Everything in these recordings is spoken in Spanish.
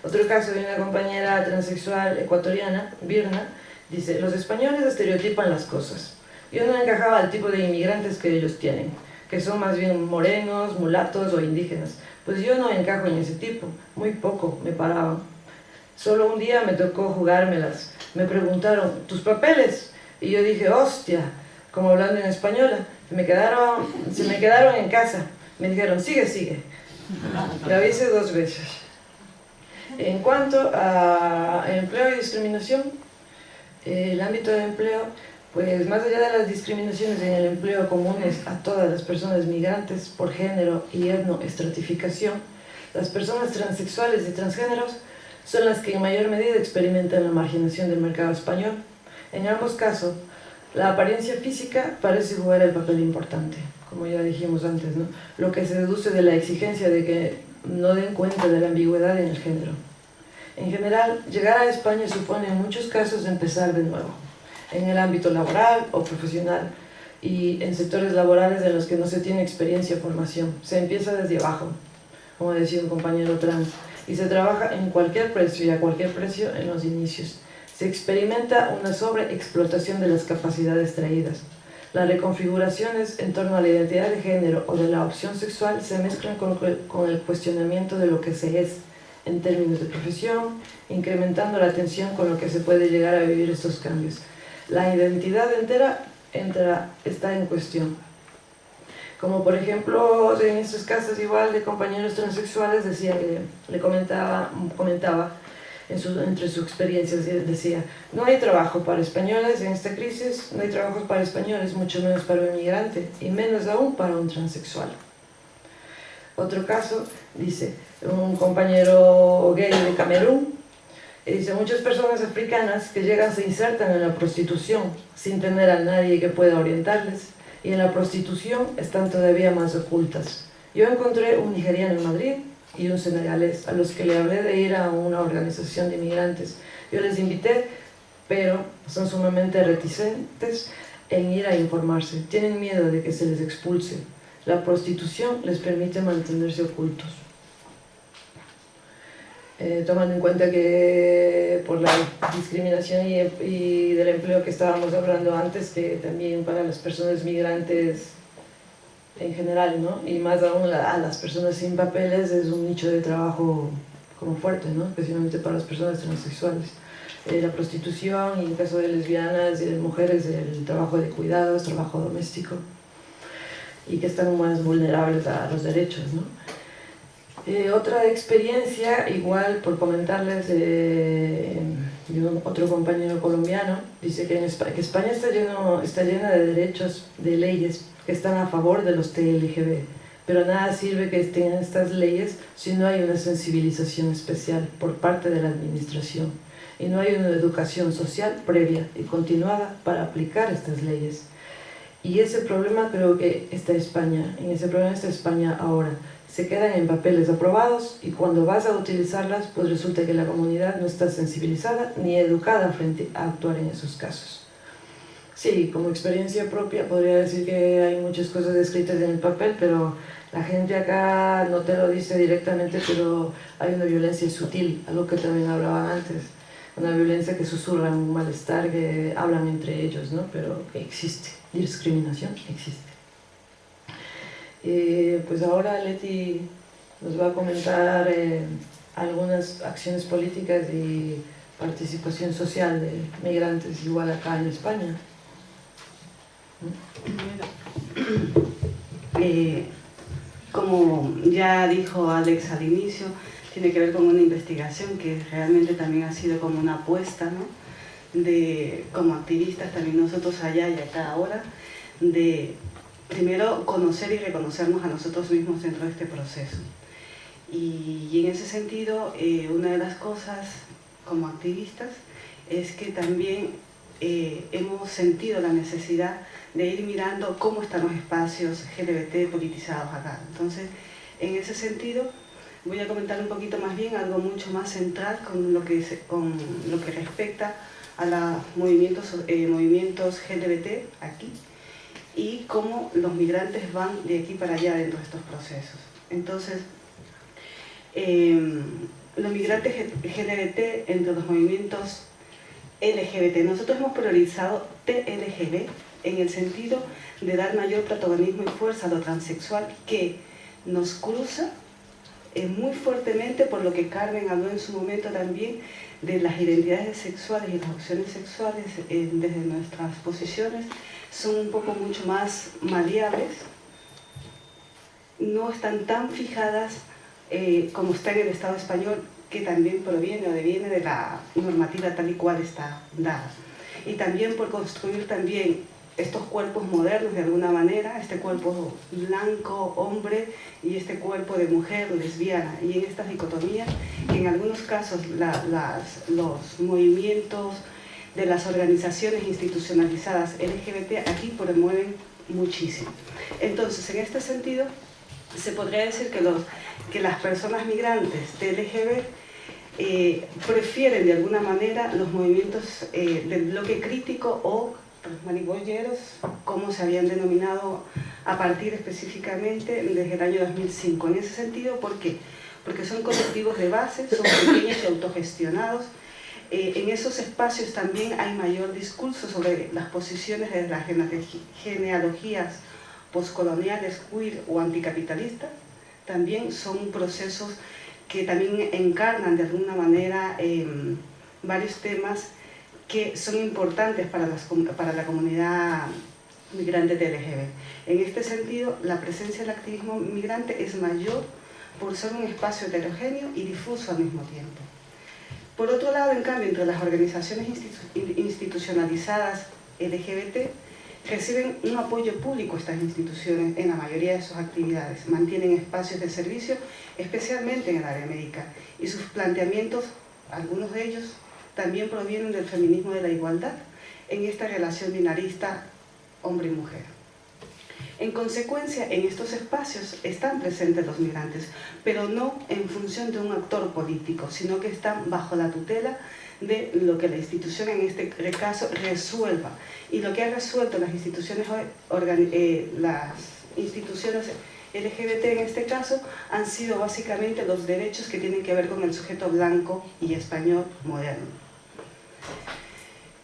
Otro caso de una compañera transexual ecuatoriana, Birna, dice: los españoles estereotipan las cosas. Yo no encajaba al tipo de inmigrantes que ellos tienen, que son más bien morenos, mulatos o indígenas. Pues yo no encajo en ese tipo, muy poco me paraban. Solo un día me tocó jugármelas. Me preguntaron: ¿tus papeles? Y yo dije: hostia, como hablando en española. Se me quedaron en casa. Me dijeron: sigue, sigue. Lo hice 2 veces. En cuanto a empleo y discriminación, el ámbito de empleo, pues más allá de las discriminaciones en el empleo comunes a todas las personas migrantes por género y etnoestratificación, las personas transexuales y transgéneros son las que en mayor medida experimentan la marginación del mercado español. En ambos casos, la apariencia física parece jugar el papel importante, como ya dijimos antes, ¿no? Lo que se deduce de la exigencia de que no den cuenta de la ambigüedad en el género. En general, llegar a España supone en muchos casos empezar de nuevo, en el ámbito laboral o profesional, y en sectores laborales en los que no se tiene experiencia o formación. Se empieza desde abajo, como decía un compañero trans, y se trabaja en cualquier precio y a cualquier precio en los inicios. Se experimenta una sobreexplotación de las capacidades traídas. Las reconfiguraciones en torno a la identidad de género o de la opción sexual se mezclan con el cuestionamiento de lo que se es en términos de profesión, incrementando la tensión con lo que se puede llegar a vivir estos cambios. La identidad entera está en cuestión. Como por ejemplo, en estos casos igual de compañeros transexuales, decía que le comentaba entre sus experiencias, decía: no hay trabajo para españoles en esta crisis, no hay trabajos para españoles, mucho menos para un inmigrante, y menos aún para un transexual. Otro caso, dice un compañero gay de Camerún, dice: muchas personas africanas que llegan se insertan en la prostitución sin tener a nadie que pueda orientarles, y en la prostitución están todavía más ocultas. Yo encontré un nigeriano en Madrid y un senegalés, a los que le hablé de ir a una organización de inmigrantes. Yo les invité, pero son sumamente reticentes en ir a informarse. Tienen miedo de que se les expulse. La prostitución les permite mantenerse ocultos. Tomando en cuenta que por la discriminación y del empleo que estábamos hablando antes, que también para las personas migrantes en general, ¿no? Y más aún a las personas sin papeles, es un nicho de trabajo como fuerte, ¿no? Especialmente para las personas transexuales. La prostitución, y en el caso de lesbianas y de mujeres, el trabajo de cuidados, trabajo doméstico, y que están más vulnerables a los derechos, ¿no? Otra experiencia, igual por comentarles, de otro compañero colombiano, dice que España está llena de derechos, de leyes que están a favor de los TLGB, pero nada sirve que estén estas leyes si no hay una sensibilización especial por parte de la administración y no hay una educación social previa y continuada para aplicar estas leyes. Y ese problema creo que está España, en ese problema está España ahora. Se quedan en papeles aprobados y cuando vas a utilizarlas, pues resulta que la comunidad no está sensibilizada ni educada frente a actuar en esos casos. Sí, como experiencia propia podría decir que hay muchas cosas escritas en el papel, pero la gente acá no te lo dice directamente, pero hay una violencia sutil, algo que también hablaba antes. Una violencia que susurra un malestar, que hablan entre ellos, ¿no? Pero que existe, discriminación existe. Pues ahora Leti nos va a comentar algunas acciones políticas y participación social de migrantes igual acá en España. Como ya dijo Alex al inicio, tiene que ver con una investigación que realmente también ha sido como una apuesta, ¿no? Como activistas, también nosotros allá y acá ahora, de primero conocer y reconocernos a nosotros mismos dentro de este proceso. Y en ese sentido, una de las cosas como activistas es que también hemos sentido la necesidad de ir mirando cómo están los espacios LGBT politizados acá. Entonces, en ese sentido, voy a comentar un poquito más bien algo mucho más central con lo que respecta a los movimientos LGBT aquí y cómo los migrantes van de aquí para allá dentro de estos procesos. Entonces, los migrantes LGBT entre los movimientos LGBT. Nosotros hemos priorizado TLGB en el sentido de dar mayor protagonismo y fuerza a lo transexual, que nos cruza muy fuertemente, por lo que Carmen habló en su momento también, de las identidades sexuales y las opciones sexuales desde nuestras posiciones, son un poco mucho más maleables, no están tan fijadas como está en el Estado español, que también proviene o deviene de la normativa tal y cual está dada. Y también por construir también estos cuerpos modernos de alguna manera, este cuerpo blanco, hombre, y este cuerpo de mujer, lesbiana, y en estas dicotomías, que en algunos casos los movimientos de las organizaciones institucionalizadas LGBT aquí promueven muchísimo. Entonces, en este sentido, se podría decir que las personas migrantes de LGBT prefieren de alguna manera los movimientos del bloque crítico o maribolleros, como se habían denominado a partir específicamente desde el año 2005. En ese sentido, ¿por qué? Porque son colectivos de base, son pequeños y autogestionados. En esos espacios también hay mayor discurso sobre las posiciones de las genealogías postcoloniales, queer o anticapitalistas. También son procesos que también encarnan de alguna manera varios temas que son importantes para la comunidad migrante LGBT. En este sentido, la presencia del activismo migrante es mayor por ser un espacio heterogéneo y difuso al mismo tiempo. Por otro lado, en cambio, entre las organizaciones institucionalizadas LGBT, reciben un apoyo público estas instituciones en la mayoría de sus actividades, mantienen espacios de servicio, especialmente en el área médica, y sus planteamientos, algunos de ellos, también provienen del feminismo de la igualdad en esta relación binarista hombre y mujer. En consecuencia, en estos espacios están presentes los migrantes, pero no en función de un actor político, sino que están bajo la tutela de lo que la institución en este caso resuelva. Y lo que ha resuelto las instituciones LGBT en este caso han sido básicamente los derechos que tienen que ver con el sujeto blanco y español moderno.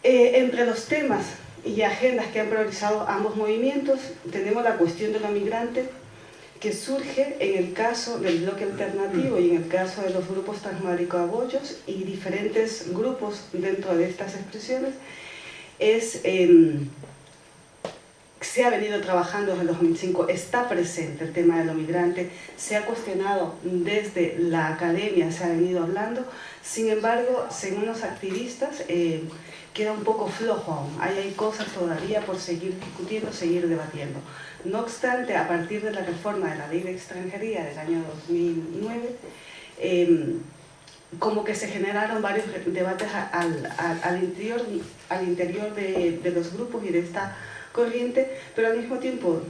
Entre los temas y agendas que han priorizado ambos movimientos tenemos la cuestión de los migrantes, que surge en el caso del bloque alternativo y en el caso de los grupos transmadrico-abollos y diferentes grupos dentro de estas expresiones. Se ha venido trabajando desde el 2005, está presente el tema de los migrantes, se ha cuestionado desde la academia, se ha venido hablando, sin embargo, según los activistas, queda un poco flojo aún, hay cosas todavía por seguir discutiendo, seguir debatiendo. No obstante, a partir de la reforma de la Ley de Extranjería del año 2009, como que se generaron varios debates al interior de los grupos y de esta corriente, pero al mismo tiempo,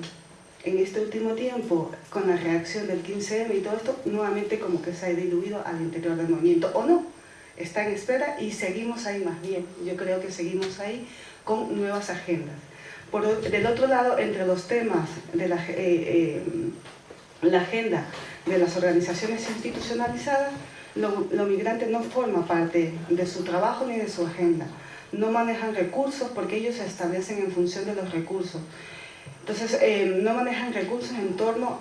en este último tiempo, con la reacción del 15M y todo esto, nuevamente como que se ha diluido al interior del movimiento, o no, está en espera y seguimos ahí más bien, yo creo que seguimos ahí con nuevas agendas. Del otro lado, entre los temas de la agenda de las organizaciones institucionalizadas, los migrantes no forman parte de su trabajo ni de su agenda. No manejan recursos porque ellos se establecen en función de los recursos. Entonces, no manejan recursos en torno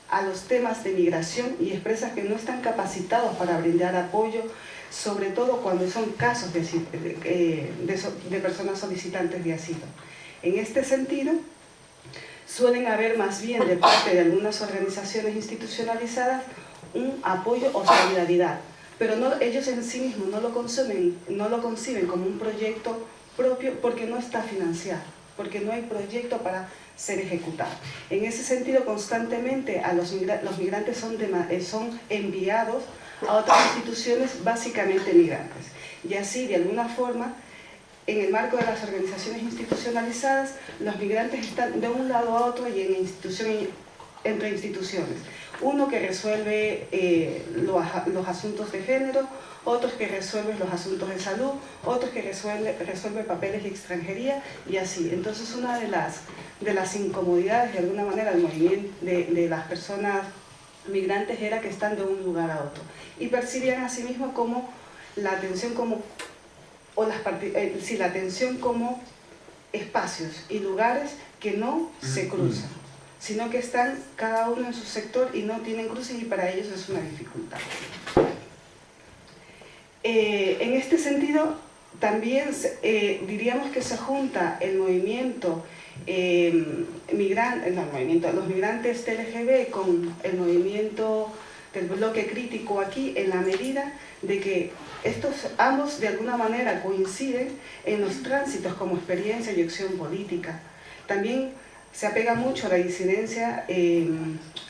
a los temas de migración y expresan que no están capacitados para brindar apoyo, sobre todo cuando son casos de personas solicitantes de asilo. En este sentido, suelen haber más bien de parte de algunas organizaciones institucionalizadas un apoyo o solidaridad, pero ellos en sí mismos no lo conciben como un proyecto propio porque no está financiado, porque no hay proyecto para ser ejecutado. En ese sentido, constantemente los migrantes son enviados a otras instituciones básicamente migrantes. Y así, de alguna forma, en el marco de las organizaciones institucionalizadas, los migrantes están de un lado a otro y entre instituciones. Uno que resuelve los asuntos de género, otros que resuelven los asuntos de salud, otros que resuelven papeles de extranjería y así. Entonces, una de las incomodidades, de alguna manera, del movimiento de las personas migrantes era que están de un lugar a otro y percibían a sí mismos como la atención como, la atención como espacios y lugares que no se cruzan, sino que están cada uno en su sector y no tienen cruces, y para ellos es una dificultad. En este sentido, también diríamos que se junta el movimiento los migrantes TLGB con el movimiento del bloque crítico aquí, en la medida de que ambos de alguna manera coinciden en los tránsitos como experiencia y acción política. También se apega mucho a la disidencia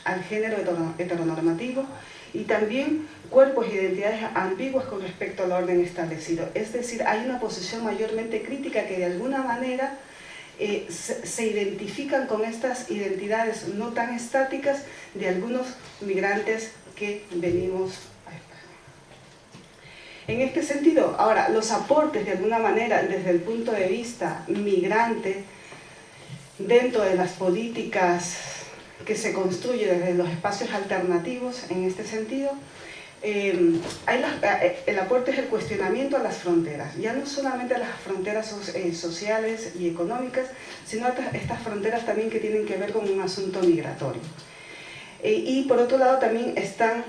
al género heteronormativo y también cuerpos e identidades ambiguas con respecto al orden establecido. Es decir, hay una posición mayormente crítica que de alguna manera se identifican con estas identidades no tan estáticas de algunos migrantes que venimos a España. En este sentido, ahora, los aportes de alguna manera desde el punto de vista migrante dentro de las políticas que se construyen desde los espacios alternativos, en este sentido, el aporte es el cuestionamiento a las fronteras, ya no solamente a las fronteras sociales y económicas, sino a estas fronteras también que tienen que ver con un asunto migratorio. Y por otro lado también está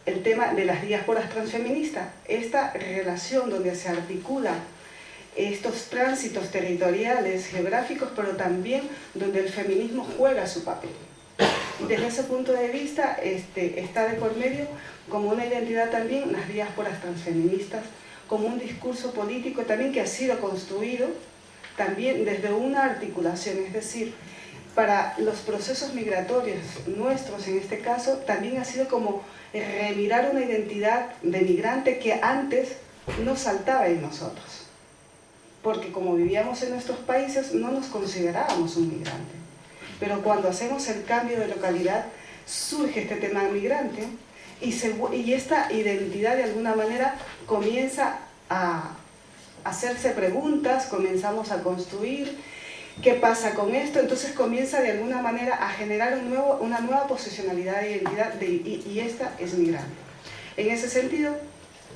el tema de las diásporas transfeministas, esta relación donde se articula estos tránsitos territoriales, geográficos, pero también donde el feminismo juega su papel. Desde ese punto de vista está de por medio como una identidad también las diásporas transfeministas, como un discurso político también que ha sido construido también desde una articulación, es decir, para los procesos migratorios nuestros en este caso también ha sido como remirar una identidad de migrante que antes no saltaba en nosotros, porque como vivíamos en nuestros países no nos considerábamos un migrante. Pero cuando hacemos el cambio de localidad, surge este tema migrante y esta identidad de alguna manera comienza a hacerse preguntas, comenzamos a construir qué pasa con esto, entonces comienza de alguna manera a generar una nueva posicionalidad de identidad y esta es migrante. En ese sentido,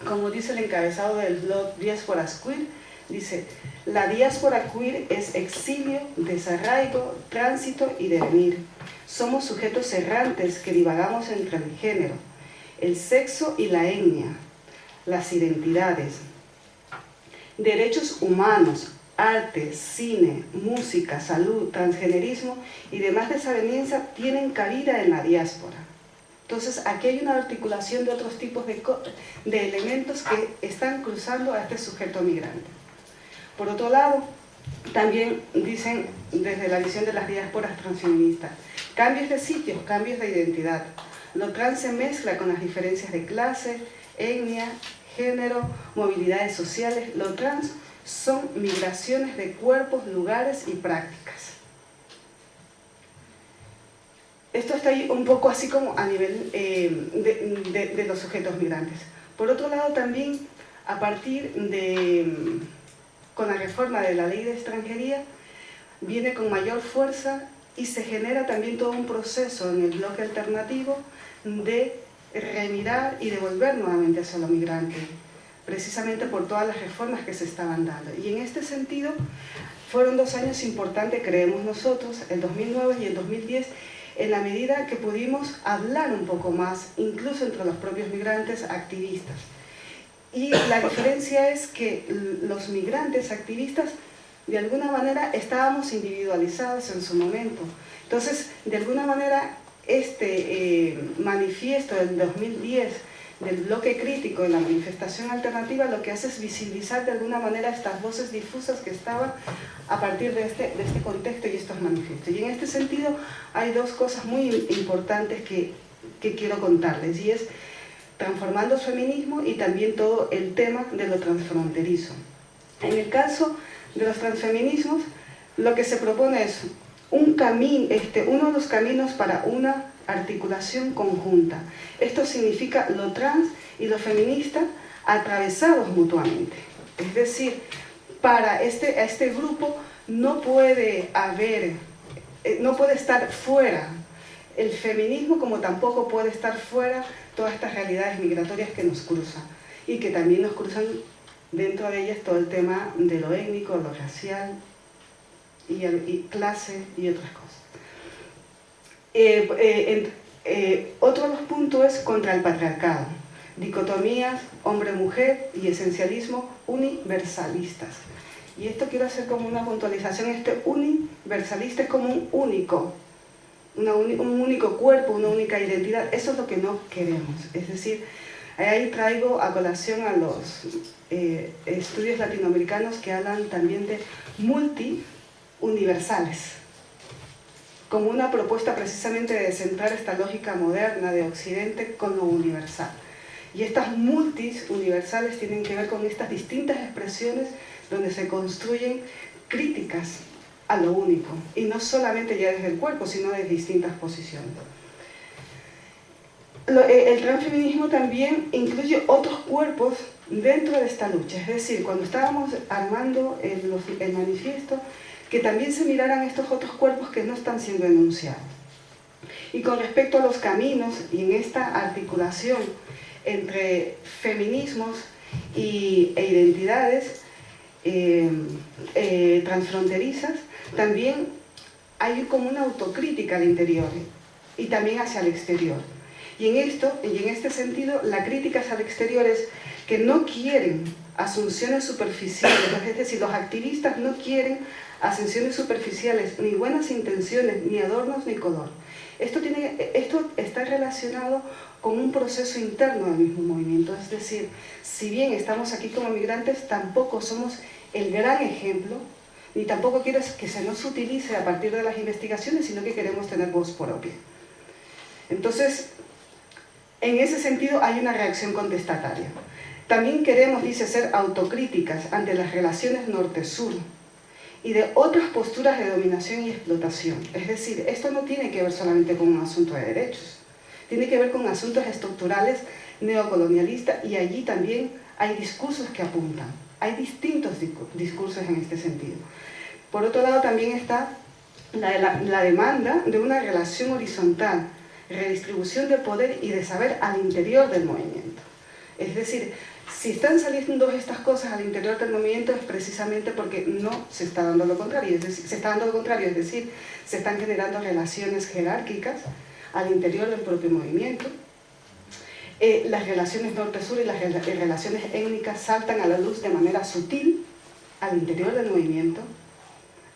como dice el encabezado del blog Diásporas Queer, dice: la diáspora queer es exilio, desarraigo, tránsito y devenir. Somos sujetos errantes que divagamos entre el género, el sexo y la etnia, las identidades, derechos humanos, arte, cine, música, salud, transgenerismo y demás desavenencia tienen cabida en la diáspora. Entonces aquí hay una articulación de otros tipos de elementos que están cruzando a este sujeto migrante. Por otro lado, también dicen desde la visión de las diásporas transfeministas, cambios de sitios, cambios de identidad. Lo trans se mezcla con las diferencias de clase, etnia, género, movilidades sociales. Lo trans son migraciones de cuerpos, lugares y prácticas. Esto está ahí un poco así como a nivel de los sujetos migrantes. Por otro lado también, a partir con la reforma de la ley de extranjería, viene con mayor fuerza y se genera también todo un proceso en el bloque alternativo de remirar y devolver nuevamente hacia lo migrante, precisamente por todas las reformas que se estaban dando. Y en este sentido, fueron 2 años importantes, creemos nosotros, el 2009 y el 2010, en la medida que pudimos hablar un poco más, incluso entre los propios migrantes activistas. Y la diferencia es que los migrantes activistas, de alguna manera, estábamos individualizados en su momento. Entonces, de alguna manera, este manifiesto del 2010 del bloque crítico de la manifestación alternativa lo que hace es visibilizar de alguna manera estas voces difusas que estaban a partir de este contexto y estos manifiestos. Y en este sentido hay 2 cosas muy importantes que quiero contarles, y es transformando el feminismo y también todo el tema de lo transfronterizo. En el caso de los transfeminismos, lo que se propone es uno de los caminos para una articulación conjunta. Esto significa lo trans y lo feminista atravesados mutuamente. Es decir, para este grupo no puede estar fuera el feminismo como tampoco puede estar fuera todas estas realidades migratorias que nos cruzan y que también nos cruzan dentro de ellas todo el tema de lo étnico, lo racial y clase y otras cosas. Otro de los puntos es contra el patriarcado, dicotomías hombre-mujer y esencialismo universalistas. Y esto quiero hacer como una puntualización, este universalista es como un único cuerpo, una única identidad, eso es lo que no queremos. Es decir, ahí traigo a colación a los estudios latinoamericanos que hablan también de multi-universales, como una propuesta precisamente de centrar esta lógica moderna de Occidente con lo universal. Y estas multis universales tienen que ver con estas distintas expresiones donde se construyen críticas a lo único, y no solamente ya desde el cuerpo, sino desde distintas posiciones. El transfeminismo también incluye otros cuerpos dentro de esta lucha, es decir, cuando estábamos armando el manifiesto, que también se miraran estos otros cuerpos que no están siendo enunciados. Y con respecto a los caminos y en esta articulación entre feminismos e identidades transfronterizas, también hay como una autocrítica al interior y también hacia el exterior. Y en este sentido, la crítica hacia el exterior es que no quieren asunciones superficiales, es decir, los activistas no quieren asunciones superficiales, ni buenas intenciones, ni adornos, ni color. Esto está relacionado con un proceso interno del mismo movimiento, es decir, si bien estamos aquí como migrantes, tampoco somos el gran ejemplo, ni tampoco quiero que se nos utilice a partir de las investigaciones, sino que queremos tener voz propia. Entonces, en ese sentido hay una reacción contestataria. También queremos, dice, ser autocríticas ante las relaciones norte-sur y de otras posturas de dominación y explotación. Es decir, esto no tiene que ver solamente con un asunto de derechos, tiene que ver con asuntos estructurales neocolonialistas, y allí también hay discursos que apuntan. Hay distintos discursos en este sentido. Por otro lado, también está la demanda de una relación horizontal, redistribución de poder y de saber al interior del movimiento. Es decir, si están saliendo estas cosas al interior del movimiento es precisamente porque no se está dando lo contrario, es decir, se están generando relaciones jerárquicas al interior del propio movimiento. Las relaciones norte-sur y las relaciones étnicas saltan a la luz de manera sutil al interior del movimiento.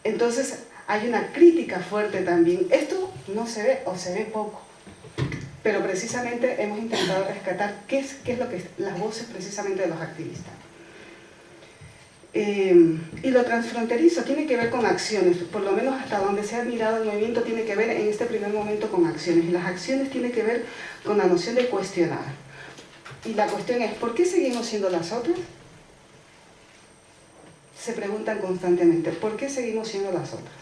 Entonces hay una crítica fuerte también. Esto no se ve o se ve poco, pero precisamente hemos intentado rescatar qué es lo que las voces precisamente de los activistas. Y lo transfronterizo tiene que ver con acciones, por lo menos hasta donde se ha mirado el movimiento tiene que ver en este primer momento con acciones, y las acciones tienen que ver con la noción de cuestionar. Y la cuestión es, ¿por qué seguimos siendo las otras? Se preguntan constantemente, ¿por qué seguimos siendo las otras?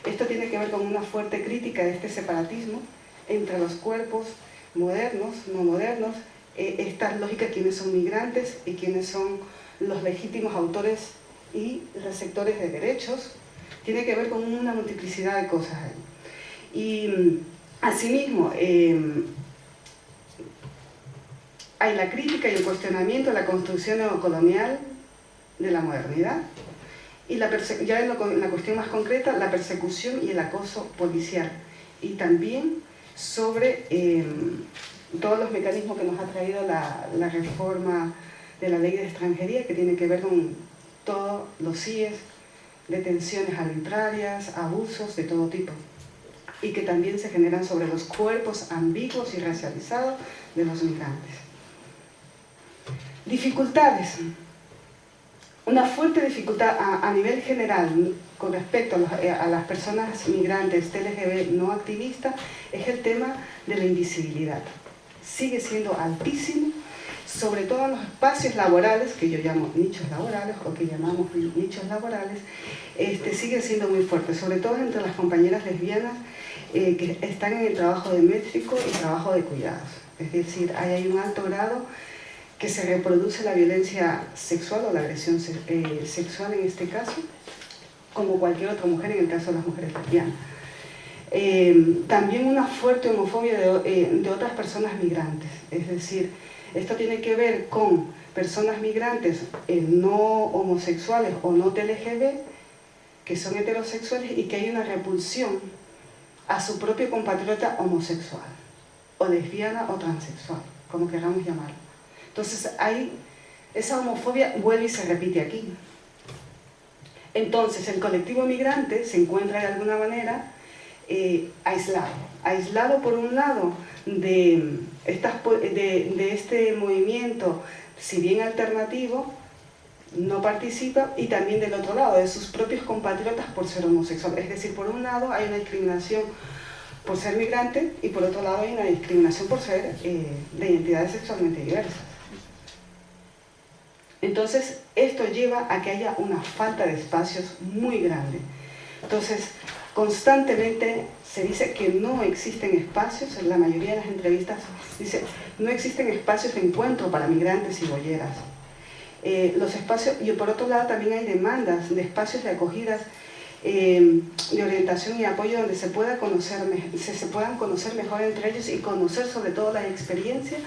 Esto tiene que ver con una fuerte crítica de este separatismo entre los cuerpos modernos, no modernos, estas lógicas, quiénes son migrantes y quiénes son los legítimos autores y receptores de derechos, tiene que ver con una multiplicidad de cosas ahí. Y asimismo, hay la crítica y el cuestionamiento a la construcción neocolonial de la modernidad, y ya en la cuestión más concreta, la persecución y el acoso policial, y también sobre todos los mecanismos que nos ha traído la reforma de la ley de extranjería, que tiene que ver con todos los CIES, detenciones arbitrarias, abusos de todo tipo, y que también se generan sobre los cuerpos ambiguos y racializados de los migrantes. Dificultades. Una fuerte dificultad a nivel general con respecto a las personas migrantes LGB no activistas es el tema de la invisibilidad. Sigue siendo altísimo, sobre todo en los espacios laborales, que yo llamo nichos laborales o que llamamos nichos laborales, sigue siendo muy fuerte, sobre todo entre las compañeras lesbianas que están en el trabajo doméstico y trabajo de cuidados. Es decir, hay un alto grado que se reproduce la violencia sexual o la agresión sexual en este caso, como cualquier otra mujer en el caso de las mujeres lesbianas. También una fuerte homofobia de otras personas migrantes, es decir, esto tiene que ver con personas migrantes no homosexuales o no TLGB, que son heterosexuales y que hay una repulsión a su propio compatriota homosexual, o lesbiana o transexual, como queramos llamarlo. Entonces, esa homofobia vuelve y se repite aquí. Entonces, el colectivo migrante se encuentra de alguna manera aislado por un lado de este movimiento, si bien alternativo, no participa, y también del otro lado, de sus propios compatriotas por ser homosexual. Es decir, por un lado hay una discriminación por ser migrante y por otro lado hay una discriminación por ser de identidades sexualmente diversas. Entonces, esto lleva a que haya una falta de espacios muy grande. Entonces, constantemente se dice que no existen espacios, en la mayoría de las entrevistas dice, no existen espacios de encuentro para migrantes y bolleras. Los espacios, y por otro lado también hay demandas de espacios de acogidas, de orientación y apoyo donde se puedan conocer mejor entre ellos y conocer sobre todo la experiencia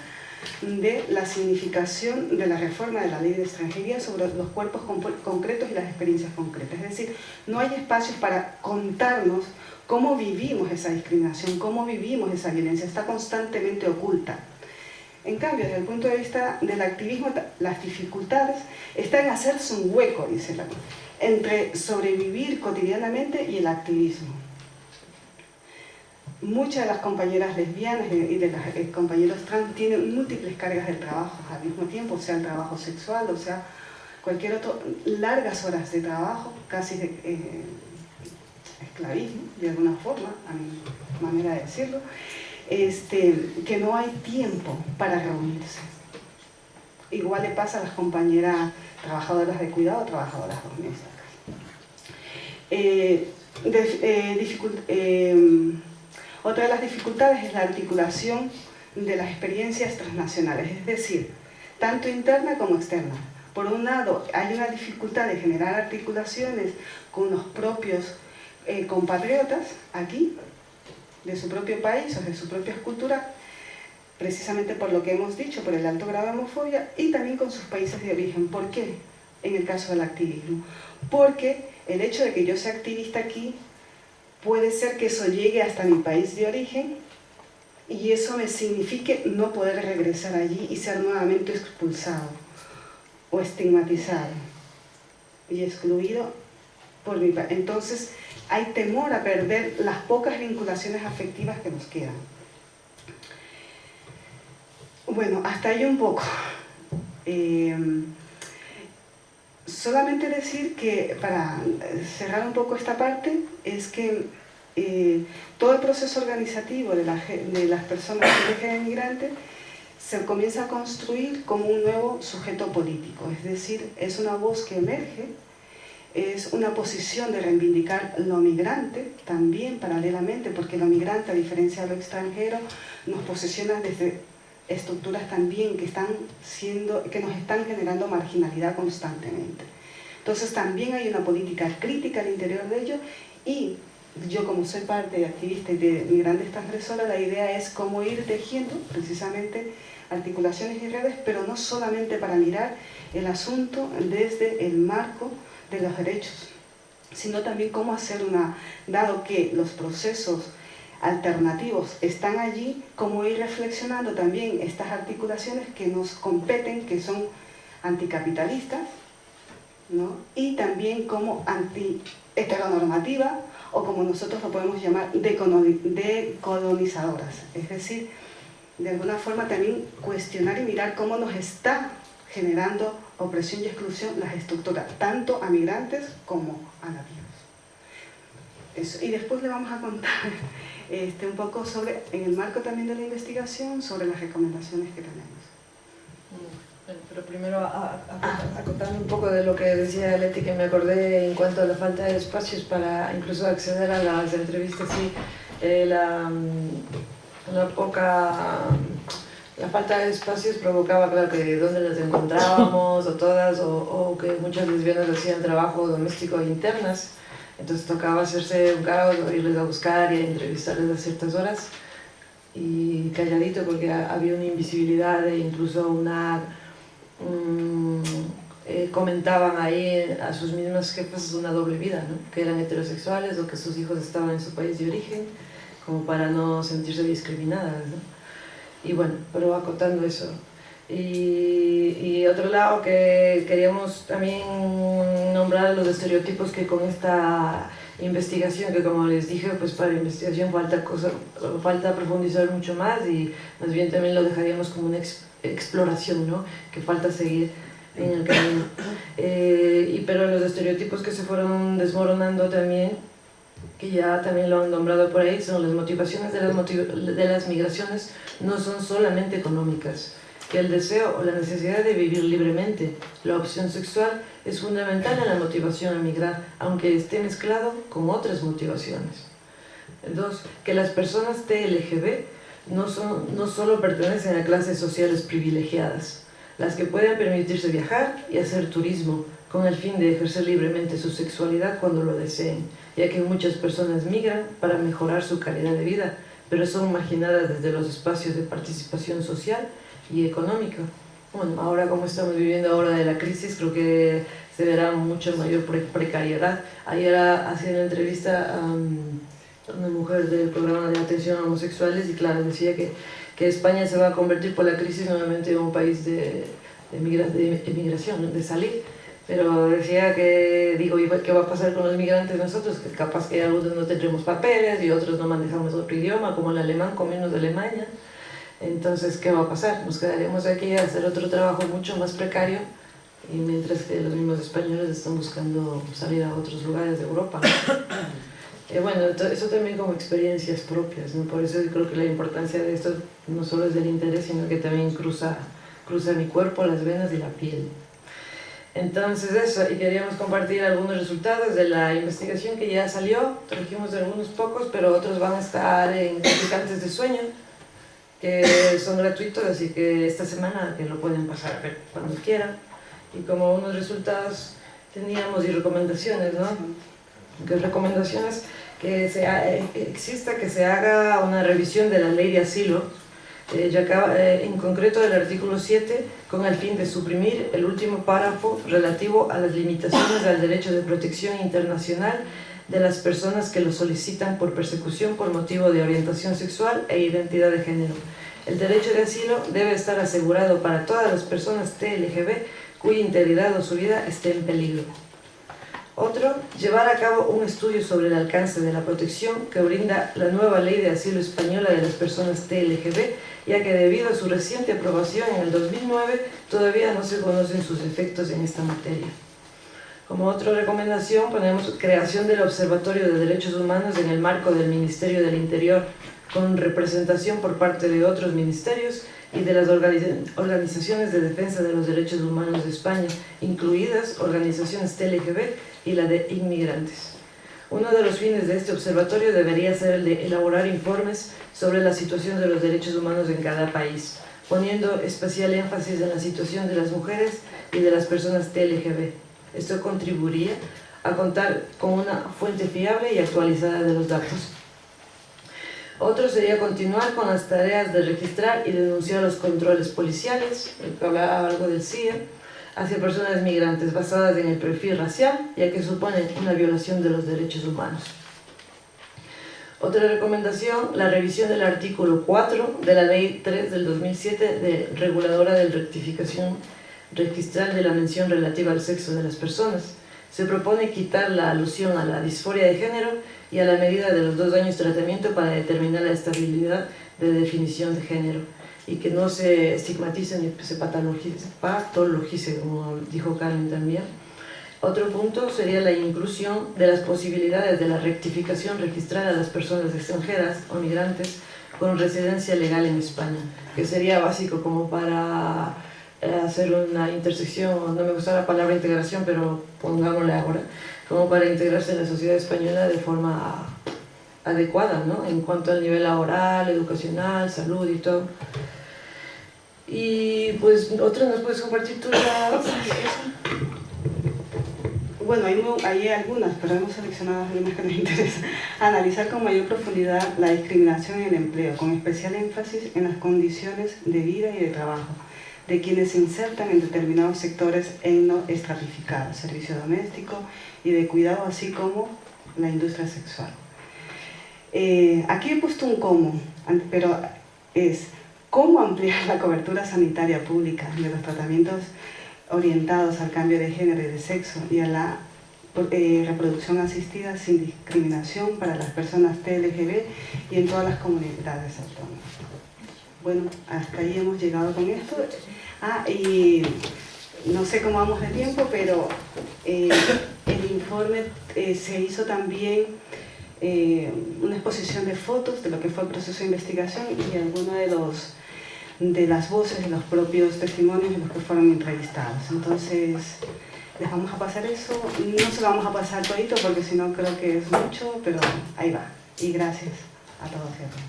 de la significación de la reforma de la ley de extranjería sobre los cuerpos concretos y las experiencias concretas. Es decir, no hay espacios para contarnos cómo vivimos esa discriminación, cómo vivimos esa violencia, está constantemente oculta. En cambio, desde el punto de vista del activismo, las dificultades están en hacerse un hueco, dice la, entre sobrevivir cotidianamente y el activismo. Muchas de las compañeras lesbianas y de los compañeros trans tienen múltiples cargas de trabajo al mismo tiempo, sea el trabajo sexual, o sea, cualquier otro, largas horas de trabajo, casi de esclavismo, de alguna forma, a mi manera de decirlo, que no hay tiempo para reunirse. Igual le pasa a las compañeras trabajadoras de cuidado o trabajadoras domésticas. Otra de las dificultades es la articulación de las experiencias transnacionales, es decir, tanto interna como externa. Por un lado, hay una dificultad de generar articulaciones con los propios compatriotas aquí, de su propio país o de su propia cultura, precisamente por lo que hemos dicho, por el alto grado de homofobia, y también con sus países de origen. ¿Por qué? En el caso del activismo. Porque el hecho de que yo sea activista aquí, puede ser que eso llegue hasta mi país de origen y eso me signifique no poder regresar allí y ser nuevamente expulsado o estigmatizado y excluido por mi país. Entonces, hay temor a perder las pocas vinculaciones afectivas que nos quedan. Bueno, hasta ahí un poco. Solamente decir que, para cerrar un poco esta parte, es que todo el proceso organizativo de las personas de origen inmigrante se comienza a construir como un nuevo sujeto político, es decir, es una voz que emerge, es una posición de reivindicar lo migrante también paralelamente, porque lo migrante, a diferencia de lo extranjero, nos posiciona desde estructuras también que nos están generando marginalidad constantemente. Entonces también hay una política crítica al interior de ello, y yo, como soy parte de activista y de migrantes transgresoras, la idea es cómo ir tejiendo precisamente articulaciones y redes, pero no solamente para mirar el asunto desde el marco de los derechos, sino también cómo hacer dado que los procesos alternativos están allí, cómo ir reflexionando también estas articulaciones que nos competen, que son anticapitalistas, ¿no? Y también como anti-heteronormativa, o como nosotros lo podemos llamar, decolonizadoras. Es decir, de alguna forma también cuestionar y mirar cómo nos está generando opresión y exclusión las estructuras, tanto a migrantes como a nativos. Eso. Y después le vamos a contar un poco sobre, en el marco también de la investigación, sobre las recomendaciones que tenemos. Pero primero, acotando un poco de lo que decía Leti, que me acordé en cuanto a la falta de espacios para incluso acceder a las entrevistas, y la falta de espacios provocaba, claro, que dónde las encontrábamos, o todas, o que muchas lesbianas hacían trabajo doméstico internas, Entonces tocaba hacerse un caos, irles a buscar y a entrevistarles a ciertas horas, y calladito, porque había una invisibilidad e incluso comentaban ahí a sus mismas jefas una doble vida, ¿no? Que eran heterosexuales o que sus hijos estaban en su país de origen, como para no sentirse discriminadas, ¿no? Y bueno, pero acotando eso. Y otro lado que queríamos también nombrar los estereotipos que con esta investigación, que como les dije, pues para la investigación falta profundizar mucho más, y más bien también lo dejaríamos como una exploración, ¿no? Que falta seguir en el camino. Pero los estereotipos que se fueron desmoronando también, que ya también lo han nombrado por ahí, son las motivaciones de las migraciones no son solamente económicas, que el deseo o la necesidad de vivir libremente, la opción sexual, es fundamental en la motivación a migrar, aunque esté mezclado con otras motivaciones. 2. Que las personas TLGB no solo pertenecen a clases sociales privilegiadas, las que pueden permitirse viajar y hacer turismo con el fin de ejercer libremente su sexualidad cuando lo deseen, ya que muchas personas migran para mejorar su calidad de vida, pero son marginadas desde los espacios de participación social y económica. Bueno, ahora como estamos viviendo ahora de la crisis, creo que se verá mucho mayor precariedad. Ayer hacía una entrevista a una mujer del programa de atención a homosexuales, y claro, decía que España se va a convertir por la crisis nuevamente en un país de emigración, de salir. Pero decía que, digo, ¿qué va a pasar con los migrantes nosotros? Que capaz que algunos no tendremos papeles y otros no manejamos otro idioma, como el alemán, con menos de Alemania. Entonces, ¿qué va a pasar? Nos quedaremos aquí a hacer otro trabajo mucho más precario, y mientras que los mismos españoles están buscando salir a otros lugares de Europa, ¿no? Bueno, eso también como experiencias propias, ¿no? Por eso creo que la importancia de esto no solo es del interés, sino que también cruza mi cuerpo, las venas y la piel. Entonces eso, y queríamos compartir algunos resultados de la investigación que ya salió. Trajimos algunos pocos, pero otros van a estar en Traficantes de Sueño, que son gratuitos, así que esta semana que lo pueden pasar a ver cuando quieran. Y como unos resultados teníamos y recomendaciones, ¿no? Que recomendaciones que se haga una revisión de la ley de asilo, en concreto del artículo 7, con el fin de suprimir el último párrafo relativo a las limitaciones al derecho de protección internacional de las personas que lo solicitan por persecución por motivo de orientación sexual e identidad de género. El derecho de asilo debe estar asegurado para todas las personas TLGB cuya integridad o su vida esté en peligro. Otro, llevar a cabo un estudio sobre el alcance de la protección que brinda la nueva Ley de Asilo Española de las personas TLGB, ya que debido a su reciente aprobación en el 2009, todavía no se conocen sus efectos en esta materia. Como otra recomendación ponemos creación del Observatorio de Derechos Humanos en el marco del Ministerio del Interior, con representación por parte de otros ministerios y de las organizaciones de defensa de los derechos humanos de España, incluidas organizaciones TLGB y la de inmigrantes. Uno de los fines de este observatorio debería ser el de elaborar informes sobre la situación de los derechos humanos en cada país, poniendo especial énfasis en la situación de las mujeres y de las personas TLGB. Esto contribuiría a contar con una fuente fiable y actualizada de los datos. Otro sería continuar con las tareas de registrar y denunciar los controles policiales, que hablaba algo del CIA, hacia personas migrantes basadas en el perfil racial, ya que suponen una violación de los derechos humanos. Otra recomendación, la revisión del artículo 4 de la Ley 3 del 2007 de reguladora de rectificación registral de la mención relativa al sexo de las personas. Se propone quitar la alusión a la disforia de género y a la medida de los 2 años de tratamiento para determinar la estabilidad de definición de género, y que no se estigmatice ni se patologice, como dijo Carmen también. Otro punto sería la inclusión de las posibilidades de la rectificación registral a las personas extranjeras o migrantes con residencia legal en España, que sería básico como para hacer una intersección, no me gusta la palabra integración, pero pongámosle ahora, como para integrarse en la sociedad española de forma adecuada, ¿no? En cuanto al nivel laboral, educacional, salud y todo. Y pues, otra, ¿nos puedes compartir tú la...? bueno, hay algunas, pero hemos seleccionado algunas que nos interesan. Analizar con mayor profundidad la discriminación en el empleo, con especial énfasis en las condiciones de vida y de trabajo de quienes se insertan en determinados sectores etnoestratificados, servicio doméstico y de cuidado, así como la industria sexual. Aquí he puesto un cómo, pero es cómo ampliar la cobertura sanitaria pública de los tratamientos orientados al cambio de género y de sexo y a la reproducción asistida sin discriminación para las personas TLGB y en todas las comunidades autónomas. Bueno, hasta ahí hemos llegado con esto. Y no sé cómo vamos de tiempo, pero el informe se hizo también una exposición de fotos de lo que fue el proceso de investigación y algunas de las voces de los propios testimonios de los que fueron entrevistados. Entonces, les vamos a pasar eso. No se lo vamos a pasar todito porque si no creo que es mucho, pero ahí va. Y gracias a todos y a todas.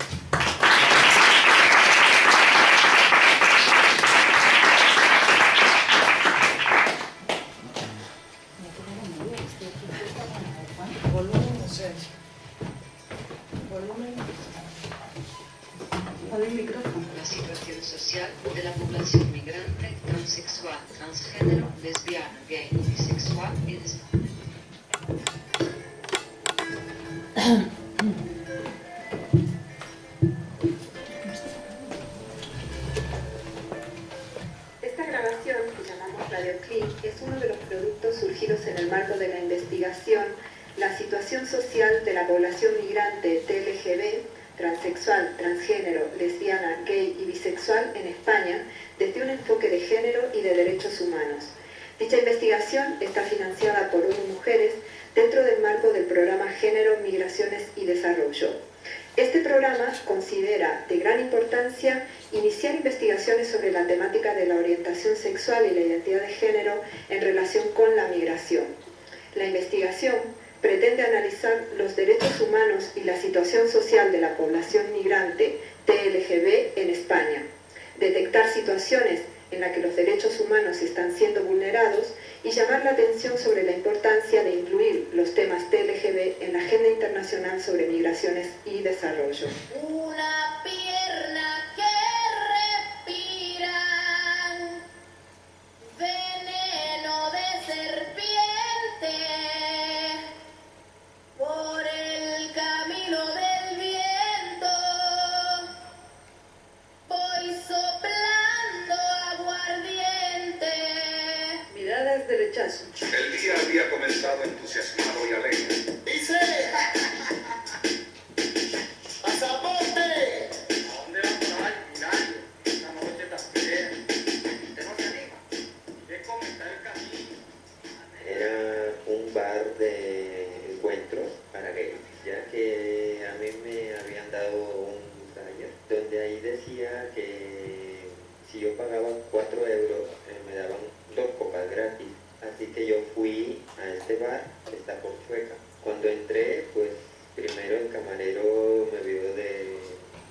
La situación social de la población migrante, transexual, transgénero, lesbiana, gay, bisexual en España. Esta grabación, que llamamos Radioclip, es uno de los productos surgidos en el marco de la investigación La situación social de la población migrante TLGB, transexual, transgénero, lesbiana, gay y bisexual en España desde un enfoque de género y de derechos humanos. Dicha investigación está financiada por ONU Mujeres dentro del marco del programa Género, Migraciones y Desarrollo. Este programa considera de gran importancia iniciar investigaciones sobre la temática de la orientación sexual y la identidad de género en relación con la migración. La investigación pretende analizar los derechos humanos y la situación social de la población migrante TLGB en España, detectar situaciones en las que los derechos humanos están siendo vulnerados y llamar la atención sobre la importancia de incluir los temas TLGB en la Agenda Internacional sobre Migraciones y Desarrollo. Una pierna que respira veneno de serpiente. Por el camino del viento voy soplando aguardiente. Miradas de rechazo. El día había comenzado entusiasmado y alegre. ¡Dice! ¡Pasaporte! ¿A dónde va por ahí, Mirayo? Esta noche está fea. ¿Usted no se anima? ¿Qué comentar el camino? Era un bar de encuentros para gays, ya que a mí me habían dado un flyer donde ahí decía que si yo pagaba 4 euros me daban 2 copas gratis. Así que yo fui a este bar que está por Chueca. Cuando entré, pues primero el camarero me vio de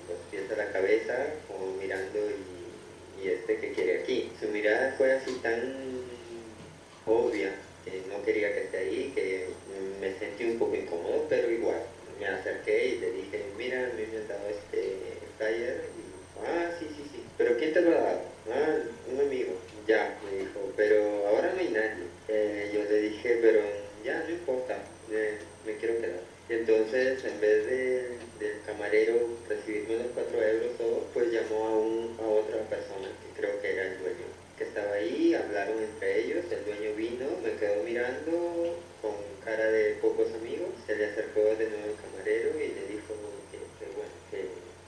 los pies a la cabeza, como mirando y este que quiere aquí. Su mirada fue así tan obvia, que no quería que esté ahí, que me sentí un poco incómodo, pero igual me acerqué y le dije, mira, a mí me han dado este flyer y sí, pero ¿quién te lo ha dado? Un amigo. Ya, me dijo, pero ahora no hay nadie. Yo le dije, pero ya, no importa, me quiero quedar. Y entonces, en vez del camarero recibirme los 4 euros todo, pues llamó a otra persona, que creo que era el dueño, que estaba ahí, hablaron entre ellos, el dueño vino, me quedó mirando con cara de pocos amigos, se le acercó de nuevo el camarero y le dijo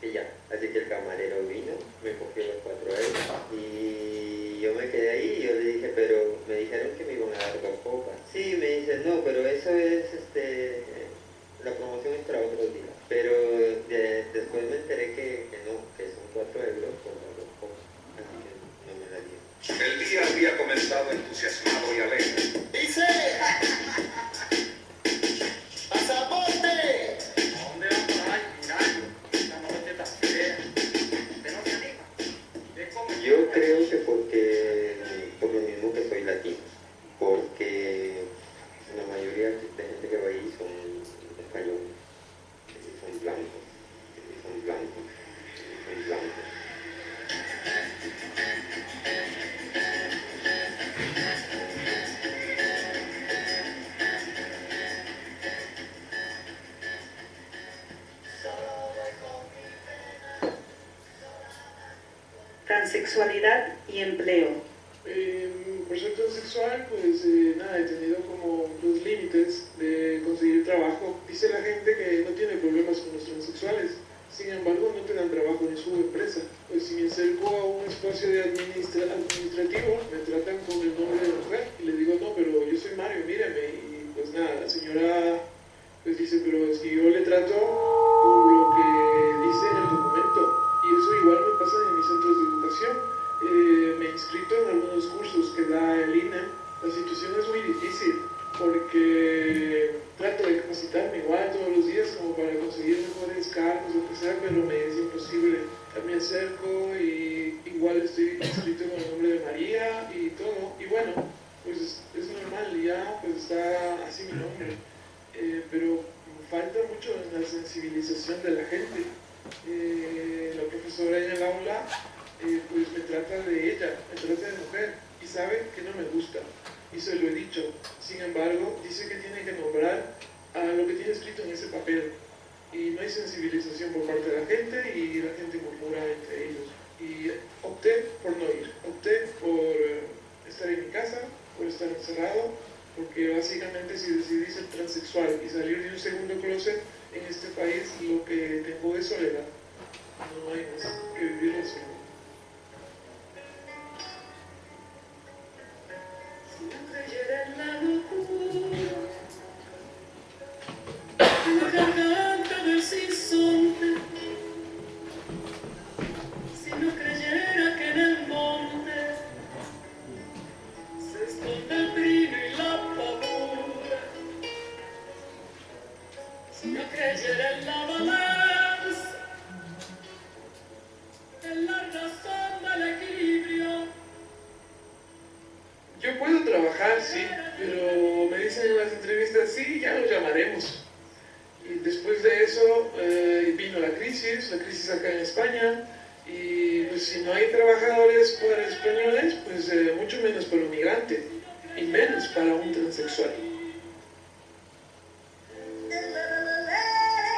que ya. Así que el camarero vino, me cogió los 4 euros y yo me quedé ahí y yo le dije, pero me dijeron que me iban a dar 2 copas. Sí, me dice, no, pero eso es, la promoción es para otro día. Pero después me enteré que no, que son 4 euros por las 2 copas. Así que no me la dieron. El día había comenzado entusiasmado y alegre. ¡Dice! ¡Pasaporte! ¿A dónde va por ahí, Mirayo? Esta noche está fea. ¿Usted no se anima? ¿Qué comentar? Yo creo que por lo mismo que soy latino, porque transexualidad y empleo. Por ser transexual, pues nada, he tenido como los límites de conseguir trabajo. Dice la gente que no tiene problemas con los transexuales, sin embargo no te dan trabajo en su empresa. Pues si me acerco a un espacio de administrativo, me tratan con el nombre de mujer y le digo, no, pero yo soy Mario, mírame. Y pues nada, la señora pues dice, pero es que yo le trato por lo que dice en el documento. Y eso igual me pasa en mis centros de educación. Me he inscrito en algunos cursos que da el INE. La situación es muy difícil porque trato de capacitarme igual todos los días como para conseguir mejores cargos o que sea, pero me es imposible. Me acerco y igual estoy inscrito con el nombre de María y todo. Y bueno, pues es normal, ya pues está así mi nombre. Pero falta mucho en la sensibilización de la gente. La profesora en el aula pues me trata de ella, me trata de mujer y sabe que no me gusta y se lo he dicho. Sin embargo, dice que tiene que nombrar a lo que tiene escrito en ese papel y no hay sensibilización por parte de la gente y la gente murmura entre ellos. Y opté por no ir, opté por estar en mi casa, por estar encerrado, porque básicamente si decidí ser transexual y salir de un segundo closet en este país, lo que tengo es soledad. No hay más que vivir la soledad. Si no creyera en la locura, en la garganta del sinsonte, si no creyera que en el monte se esconde el trino y la pavura, si no creyera en la balanza, en la razón del equilibrio. Yo puedo trabajar, sí, pero me dicen en las entrevistas, sí, ya lo llamaremos. Y después de eso vino la crisis acá en España, y pues si no hay trabajadores para españoles, pues mucho menos para un migrante, y menos para un transexual.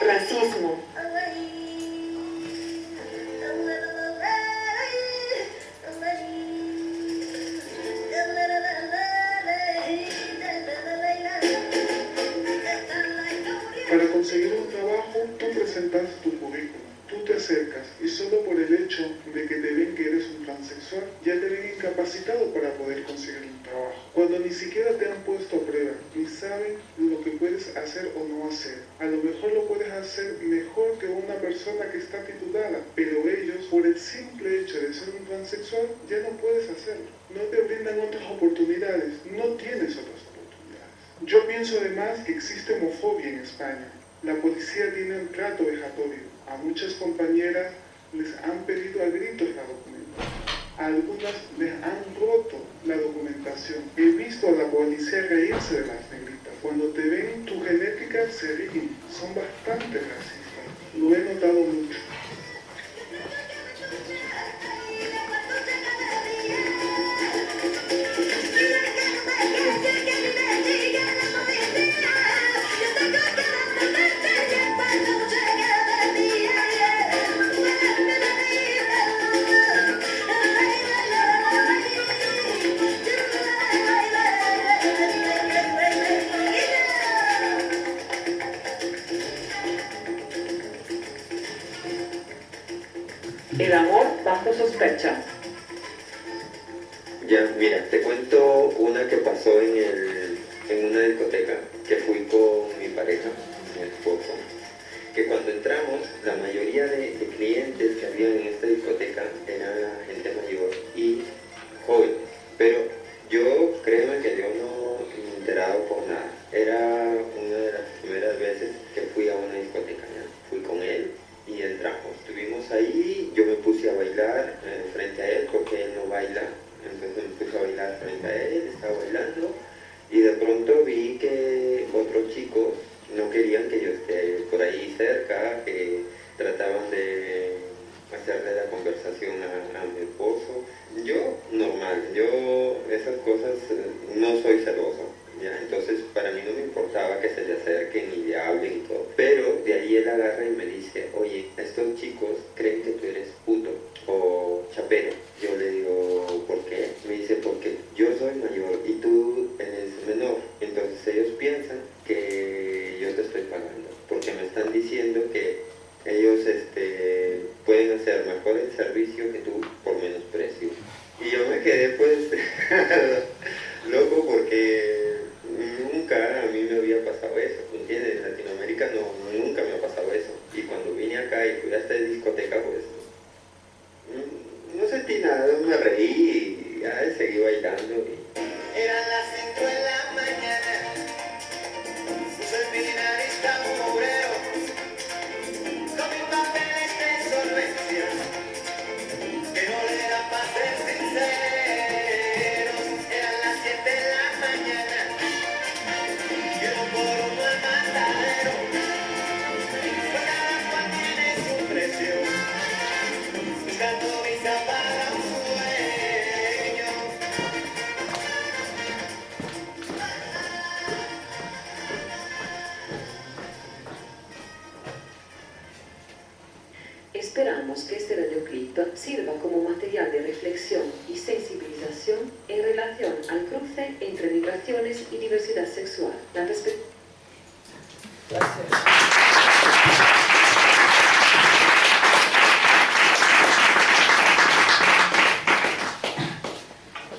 Racismo. Para conseguir un trabajo, tú presentas tu currículum, tú te acercas y solo por el hecho de que te ven que eres un transexual, ya te ven incapacitado para poder conseguir un trabajo. Cuando ni siquiera te han puesto a prueba, ni saben lo que puedes hacer o no hacer. A lo mejor lo puedes hacer mejor que una persona que está titulada, pero ellos, por el simple hecho de ser un transexual, ya no puedes hacerlo. No te brindan otras oportunidades, no tienes otras oportunidades. Yo pienso además que existe homofobia en España. La policía tiene un trato vejatorio. A muchas compañeras les han pedido a gritos la documentación. A algunas les han roto la documentación. He visto a la policía reírse de las negritas. Cuando te ven tu genética se ríen. Son bastante racistas. Lo he notado mucho. El amor bajo sospecha. Ya, mira, te cuento una que pasó en una discoteca, que fui con mi pareja, mi esposo, que cuando entramos, la mayoría de clientes que había en esta discoteca era gente mayor y joven, pero yo, créeme que yo no me enteraba por nada. Era una de las primeras veces que fui a una discoteca, ¿ya? Fui con él y entramos. Estuvimos ahí, yo me puse a bailar frente a él, porque él no baila, entonces me puse a bailar frente a él, estaba bailando, y de pronto vi que otros chicos no querían que yo esté por ahí cerca, que trataban de hacerle la conversación a mi esposo. Yo, normal, yo esas cosas no soy celoso, ¿ya? Entonces para mí no me importaba que se le acerquen y le hablen y todo. Pero de ahí él agarra y me dice, oye, estos chicos creen que tú eres puto o chapero. Yo tú eres menor. Entonces ellos piensan que yo te estoy pagando, porque me están diciendo que ellos pueden hacer mejor el servicio que tú por menos precio. Y yo me quedé pues loco, porque nunca a mí me había pasado eso, ¿entiendes? En Latinoamérica nunca me ha pasado eso. Y cuando vine acá y fui a esta discoteca, pues no sentí nada, me reí y ya seguí bailando. Eran las 5 de la mañana, soy seminarista obrero, con mis papeles de solvencia, que no le da para ser sincero. Eran las 7 de la mañana, y uno por uno al matadero, pues cada cual tiene su precio, buscando visa para un sueño. Esperamos que este radioclip sirva como material de reflexión y sensibilización en relación al cruce entre migraciones y diversidad sexual. La perspectiva.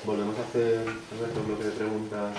Volvemos a hacer nuestro bloque de preguntas